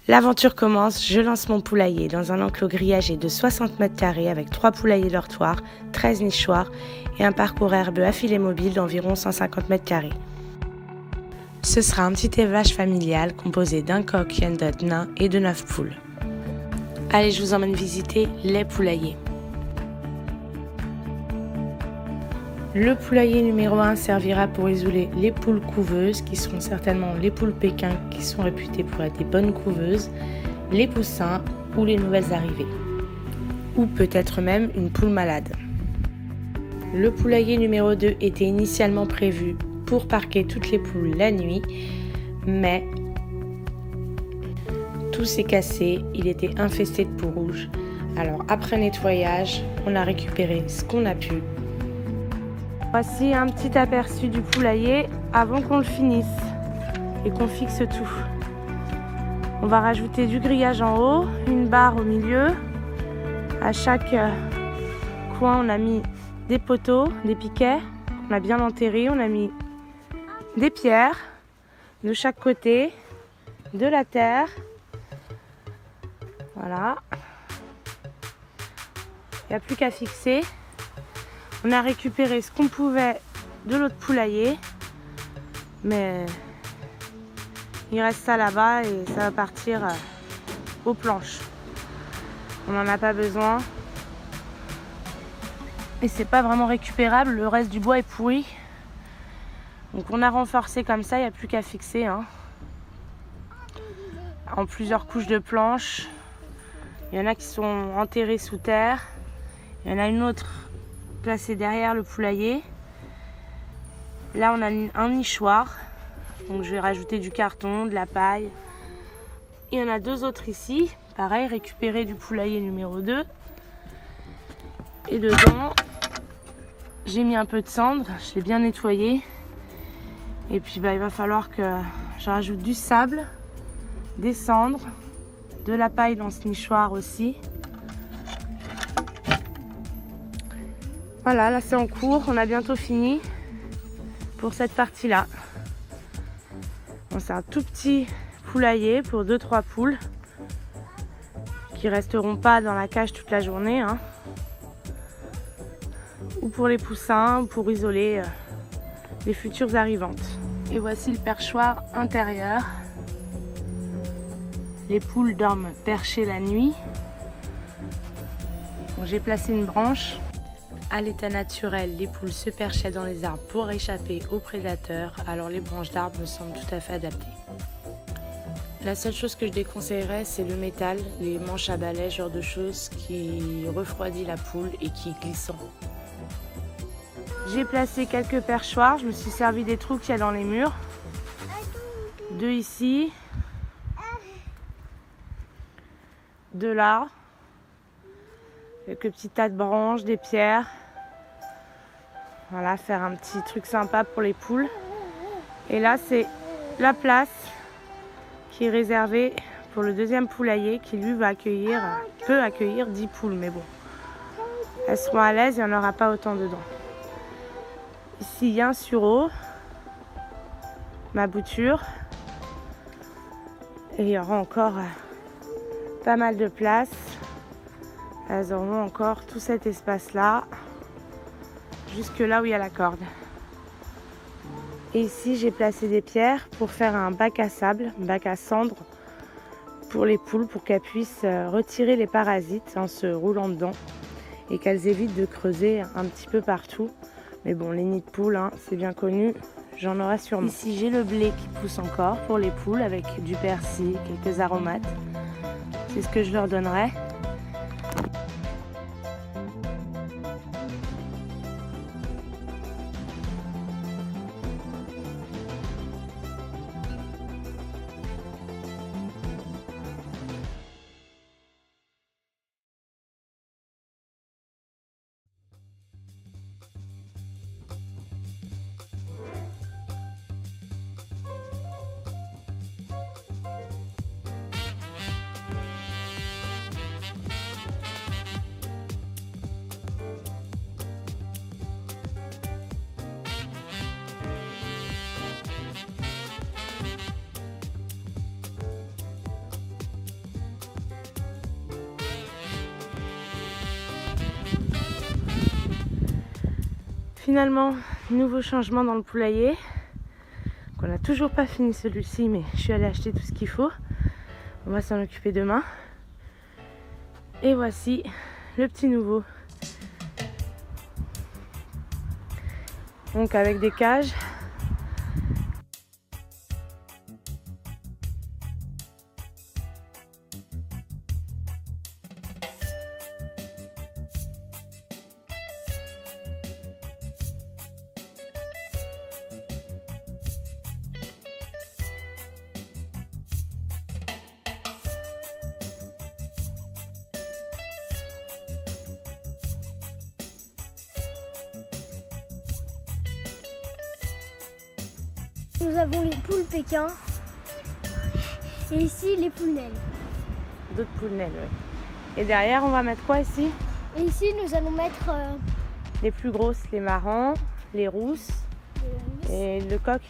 L'aventure commence, je lance mon poulailler dans un enclos grillagé de 60 mètres carrés avec 3 poulaillers dortoirs, 13 nichoirs et un parcours herbeux affilé mobile d'environ 150 mètres carrés. Ce sera un petit élevage familial composé d'un coq Wyandotte nain et de 9 poules. Allez, je vous emmène visiter les poulaillers. Le poulailler numéro 1 servira pour isoler les poules couveuses, qui seront certainement les poules Pékin, qui sont réputées pour être des bonnes couveuses, les poussins ou les nouvelles arrivées, ou peut-être même une poule malade. Le poulailler numéro 2 était initialement prévu pour parquer toutes les poules la nuit, mais tout s'est cassé, il était infesté de peau rouge. Alors après nettoyage, on a récupéré ce qu'on a pu. Voici un petit aperçu du poulailler avant qu'on le finisse et qu'on fixe tout. On va rajouter du grillage en haut, une barre au milieu. À chaque coin, on a mis des poteaux, des piquets. On a bien enterré, on a mis des pierres de chaque côté, de la terre. Voilà. Il n'y a plus qu'à fixer. On a récupéré ce qu'on pouvait de l'autre poulailler, mais il reste ça là-bas et ça va partir aux planches. On n'en a pas besoin et c'est pas vraiment récupérable, le reste du bois est pourri. Donc on a renforcé comme ça, il n'y a plus qu'à fixer, hein. En plusieurs couches de planches. Il y en a qui sont enterrées sous terre, il y en a une autre placé derrière le poulailler. Là on a un nichoir, donc je vais rajouter du carton, de la paille. Il y en a deux autres ici, pareil, récupéré du poulailler numéro 2. Et dedans j'ai mis un peu de cendre, je l'ai bien nettoyé. Et puis il va falloir que je rajoute du sable, des cendres, de la paille dans ce nichoir aussi. Voilà, là c'est en cours, on a bientôt fini pour cette partie-là. Bon, c'est un tout petit poulailler pour 2-3 poules qui resteront pas dans la cage toute la journée, hein. Ou pour les poussins, ou pour isoler les futures arrivantes. Et voici le perchoir intérieur. Les poules dorment perchées la nuit. Bon, j'ai placé une branche. À l'état naturel, les poules se perchaient dans les arbres pour échapper aux prédateurs, alors les branches d'arbres me semblent tout à fait adaptées. La seule chose que je déconseillerais, c'est le métal, les manches à balai, ce genre de choses qui refroidit la poule et qui est glissant. J'ai placé quelques perchoirs, je me suis servi des trous qu'il y a dans les murs. 2 ici, 2 là. Quelques petits tas de branches, des pierres. Voilà, faire un petit truc sympa pour les poules. Et là, c'est la place qui est réservée pour le deuxième poulailler qui, lui, peut accueillir 10 poules. Mais bon, elles seront à l'aise, il n'y en aura pas autant dedans. Ici, il y a un sureau, ma bouture. Et il y aura encore pas mal de place. Elles auront encore tout cet espace-là, jusque là où il y a la corde. Et ici, j'ai placé des pierres pour faire un bac à sable, un bac à cendre pour les poules, pour qu'elles puissent retirer les parasites en se roulant dedans et qu'elles évitent de creuser un petit peu partout. Mais bon, les nids de poules, hein, c'est bien connu, j'en aurai sûrement. Ici, j'ai le blé qui pousse encore pour les poules avec du persil, quelques aromates. C'est ce que je leur donnerai. Finalement, nouveau changement dans le poulailler. On n'a toujours pas fini celui-ci, mais je suis allée acheter tout ce qu'il faut. On va s'en occuper demain. Et voici le petit nouveau. Donc avec des cages. Nous avons les poules Pékin et ici les poules Naines. D'autres poules naines, oui. Et derrière, on va mettre quoi ici? Et ici, nous allons mettre Les plus grosses, les marrons, les rousses et le coq.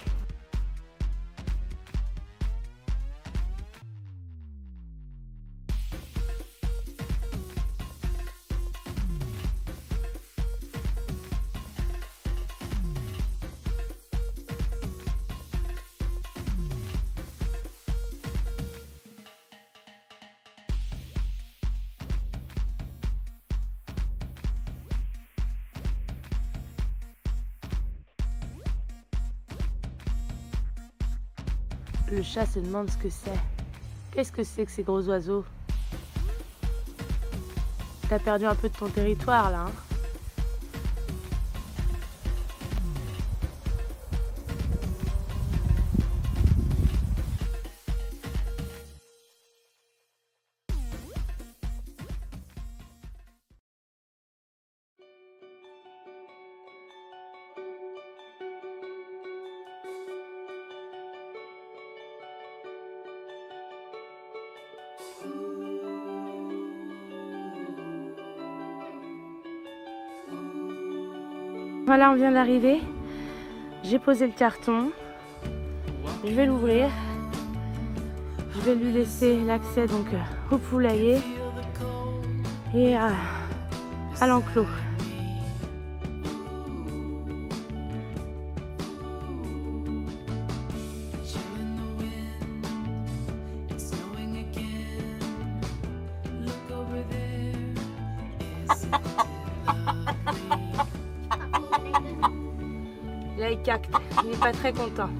Le chat se demande ce que c'est. Qu'est-ce que c'est que ces gros oiseaux? T'as perdu un peu de ton territoire là, hein? Voilà, on vient d'arriver. J'ai posé le carton. Je vais l'ouvrir. Je vais lui laisser l'accès donc au poulailler et à l'enclos. Là, il cacte. Il n'est pas très content.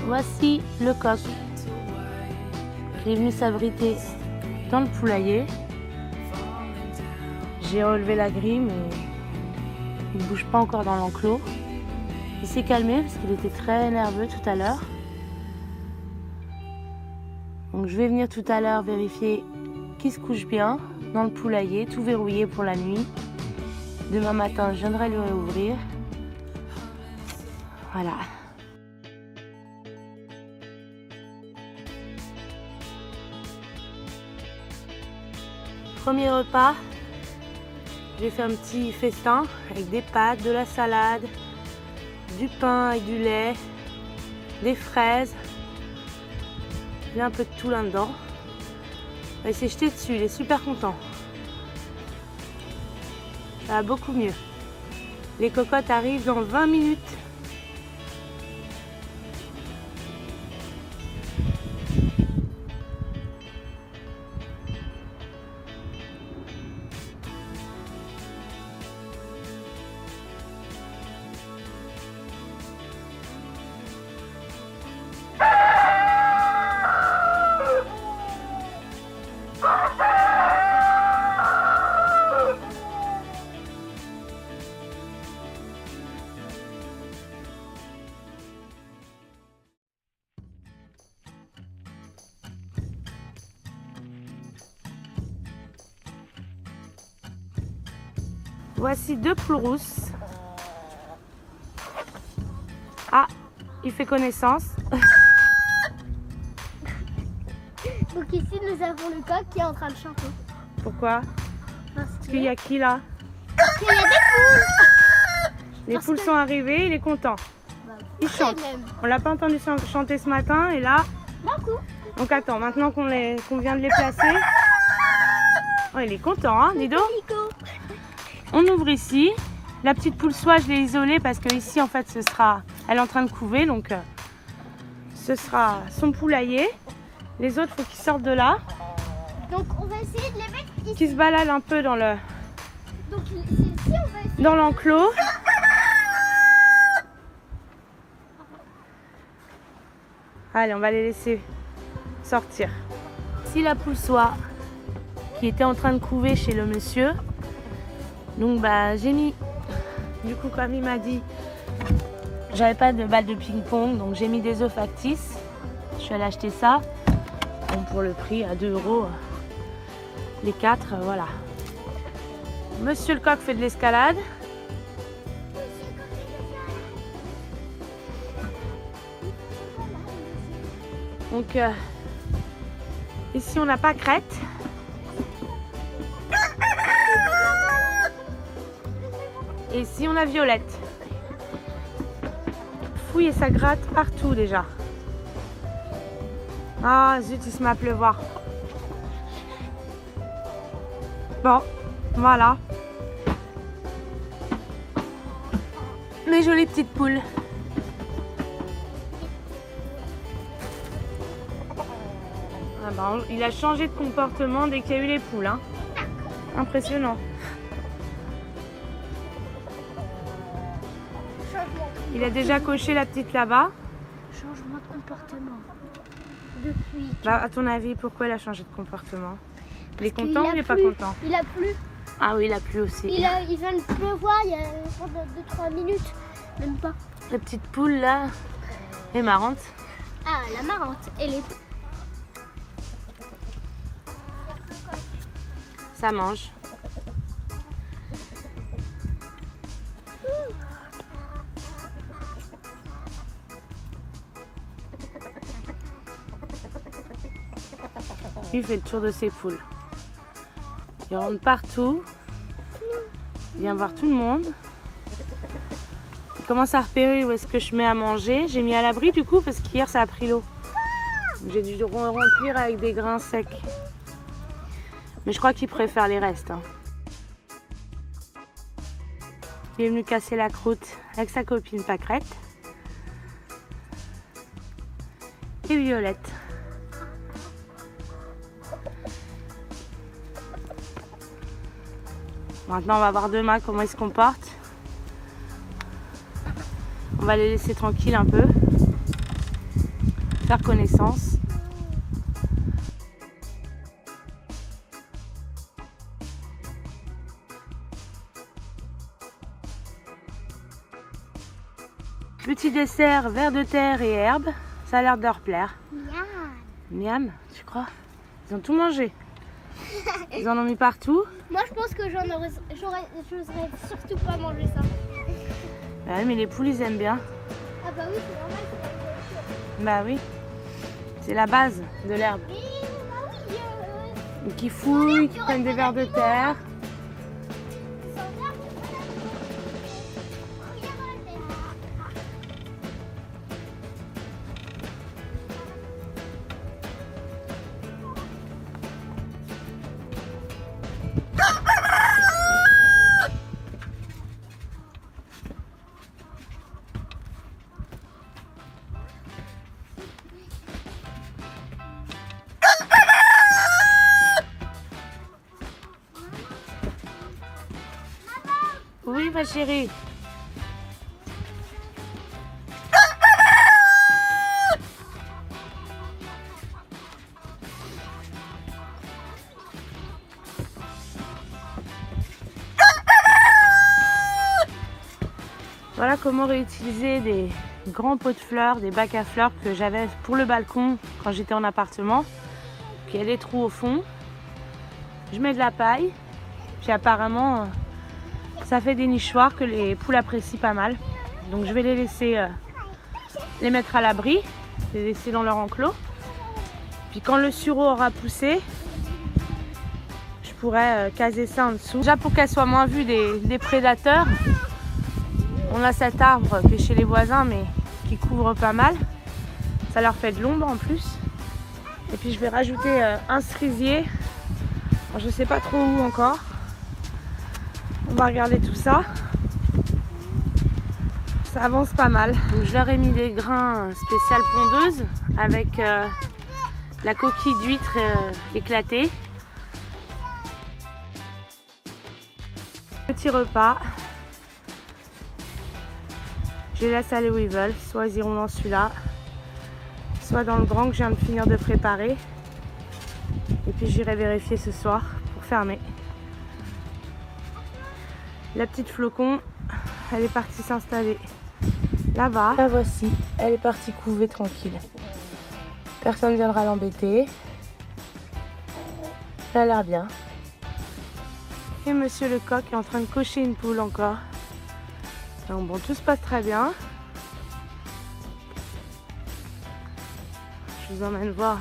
Voici le coq qui est venu s'abriter dans le poulailler. J'ai relevé la grille, mais il ne bouge pas encore dans l'enclos. Il s'est calmé parce qu'il était très nerveux tout à l'heure. Donc je vais venir tout à l'heure vérifier qu'il se couche bien dans le poulailler, tout verrouillé pour la nuit. Demain matin, je viendrai le réouvrir. Voilà. Premier repas, j'ai fait un petit festin avec des pâtes, de la salade, du pain avec du lait, des fraises. Il y a un peu de tout là-dedans. Il s'est jeté dessus, il est super content. Ça va beaucoup mieux. Les cocottes arrivent dans 20 minutes. Voici deux poules rousses. Ah, il fait connaissance. Donc ici nous avons le coq qui est en train de chanter. Pourquoi? Parce qu'il y a qui là? qu'il y a des poules. Les poules sont arrivées, il est content. Il chante. On l'a pas entendu chanter ce matin et là, Beaucoup. Donc attends, maintenant qu'on vient de les placer. Oh, il est content, hein, dis donc. On ouvre ici. La petite poule soie, je l'ai isolée parce que ici, en fait, elle est en train de couver, donc ce sera son poulailler. Les autres, faut qu'ils sortent de là. Donc on va essayer de les mettre ici. Qui se baladent un peu dans le. Donc ici, on va essayer. Dans l'enclos. Allez, on va les laisser sortir. Ici la poule soie qui était en train de couver chez le monsieur. Donc bah j'ai mis, du coup comme il m'a dit, j'avais pas de balle de ping-pong, donc j'ai mis des œufs factices. Je suis allée acheter ça. Bon, pour le prix à 2 € les 4, voilà. Monsieur le coq fait de l'escalade. Donc ici on n'a pas crête. Et ici on a Violette. Fouille et ça gratte partout déjà. Ah zut, il se met à pleuvoir. Bon, voilà. Mes jolies petites poules. Ah bah, il a changé de comportement dès qu'il y a eu les poules. Hein. Impressionnant. Il a déjà coché la petite là-bas. Changement de comportement. Depuis. Bah, à ton avis, pourquoi il a changé de comportement? Il est content ou il n'est pas content? Il a plu. Ah oui, il a plu aussi. Il vient de pleuvoir il y a 2-3 minutes. Même pas. La petite poule là est marrante. Ah, la marrante. Elle est... Ça mange. Il fait le tour de ses poules. Il rentre partout. Il vient voir tout le monde. Il commence à repérer où est-ce que je mets à manger. J'ai mis à l'abri du coup parce qu'hier ça a pris l'eau. J'ai dû remplir avec des grains secs. Mais je crois qu'il préfère les restes. Hein. Il est venu casser la croûte avec sa copine Pâquerette. Et Violette. Maintenant, on va voir demain comment ils se comportent. On va les laisser tranquilles un peu. Faire connaissance. Petit dessert, vers de terre et herbe. Ça a l'air de leur plaire. Miam. Miam, tu crois? Ils ont tout mangé. Ils en ont mis partout. Moi, je pense que j'oserais surtout pas manger ça. Ouais, mais les poules, ils aiment bien. Ah bah oui, c'est normal. Bah oui. C'est la base de l'herbe. Et bah oui. Qui fouillent, qui prennent des vers de terre. Oui, ma chérie. Voilà comment réutiliser des grands pots de fleurs, des bacs à fleurs que j'avais pour le balcon quand j'étais en appartement. Puis il y a des trous au fond. Je mets de la paille. Puis apparemment, ça fait des nichoirs que les poules apprécient pas mal. Donc je vais les laisser les mettre à l'abri, les laisser dans leur enclos. Puis quand le sureau aura poussé, je pourrais caser ça en dessous. Déjà pour qu'elles soient moins vues des prédateurs. On a cet arbre qui est chez les voisins mais qui couvre pas mal. Ça leur fait de l'ombre en plus. Et puis je vais rajouter un cerisier. Alors, je sais pas trop où encore. On va regarder tout ça. Ça avance pas mal. Donc, je leur ai mis des grains spécial pondeuse avec la coquille d'huître éclatée. Petit repas. Je les laisse aller où ils veulent. Soit ils iront dans celui-là, soit dans le grand que je viens de finir de préparer. Et puis j'irai vérifier ce soir pour fermer. La petite flocon, elle est partie s'installer là-bas. La voici, elle est partie couver tranquille. Personne ne viendra l'embêter. Elle a l'air bien. Et monsieur le coq est en train de cocher une poule encore. Donc bon, tout se passe très bien. Je vous emmène voir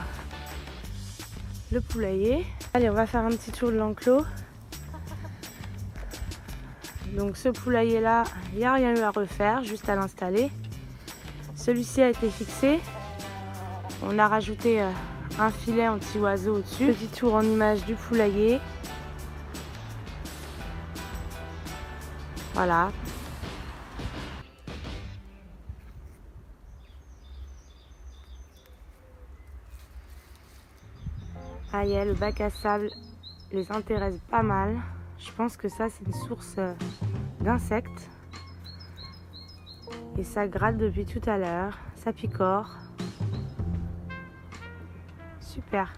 le poulailler. Allez, on va faire un petit tour de l'enclos. Donc ce poulailler là, il n'y a rien eu à refaire, juste à l'installer. Celui-ci a été fixé. On a rajouté un filet anti-oiseau au-dessus. Petit tour en image du poulailler. Voilà. Aïe, le bac à sable les intéresse pas mal. Je pense que ça, c'est une source d'insectes. Et ça gratte depuis tout à l'heure. Ça picore. Super.